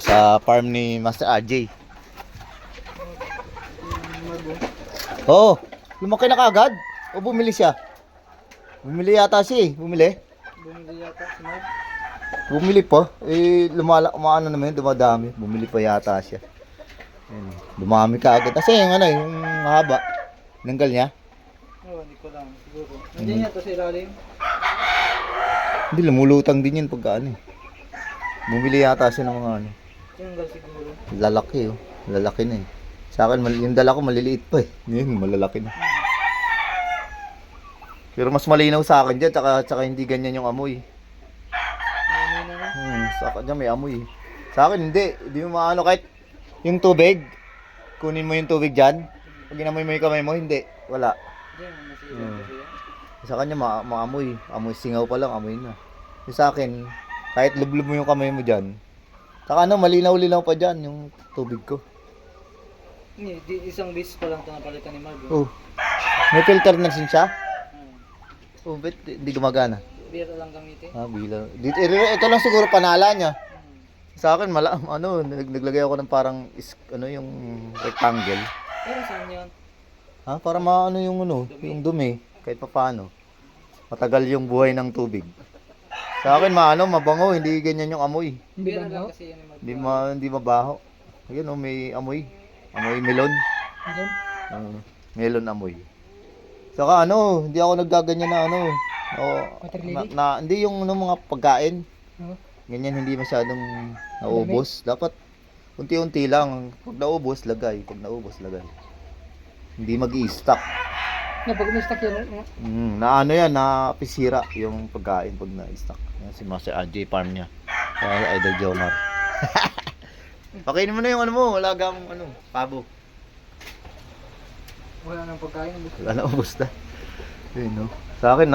Sa farm ni Master RJ. Oo, lumaki na kaagad. O bumili siya. Bumili yata siya eh. Bumili yata si Mark. Bumili pa. Eh, umaano naman yun, dumadami. Bumili pa yata siya. Ayun, dumami kaagad. Kasi yung ano, yung haba. Nanggal niya. Oo, hindi ko lang. Siguro. Nandiyan yata sa ilalim. Hindi, lumulutang din yun pagka ano eh. Bumili yata siya ng mga ano. Tinanggal siguro. Lalaki oh. Lalaki na eh. Sa akin, yung dala ko maliliit pa eh. Yun, malalaki na. Pero mas malinaw sa akin dyan, tsaka hindi ganyan yung amoy. Ano na? Sa akin dyan may amoy. Sa akin hindi. Hindi mo maano kahit yung tubig. Kunin mo yung tubig dyan. Pag inamoy mo yung kamay mo, hindi. Wala. Diyan, nasigaw kasi yan. Sa kanya maamoy. Amoy singaw pa lang, amoy na. Yung sa akin, kahit lublub mo yung kamay mo dyan. Saka ano, malinaw-linaw pa dyan yung tubig ko. Hindi, isang beses pa lang ito napalitan ni Mark. Oh. May filter na siya? Hmm. Oh, bet hindi gumagana. Bira lang gamitin. Bila. Dito, ito lang siguro panala niya. Sa akin, naglagay ako ng parang, ano yung rectangle. Pero saan yun? Ha? Para maano yung ano, yung dumi, kahit papaano. Matagal yung buhay ng tubig. Sa akin, mabango, hindi ganyan yung amoy. Bira lang kasi yan ni Mark. Hindi mabaho. Ayun, may amoy. Amoy melon. Melon amoy. Saka hindi ako naggaganyan na hindi yung mga pagkain. Ganyan hindi masyadong naubos. Dapat unti-unti lang. Pag naubos, lagay. Pag naubos, lagay. Hindi mag-i-stock. Pag na-stock yan, Yan, napisira yung pagkain pag na-stock. Yan si Master RJ farm niya. Kaya Idol Jomar. Pakainin mo na yung wala kang pabo. wala nang pagkain. Wala na, ubos na. Yun, no? Sa akin,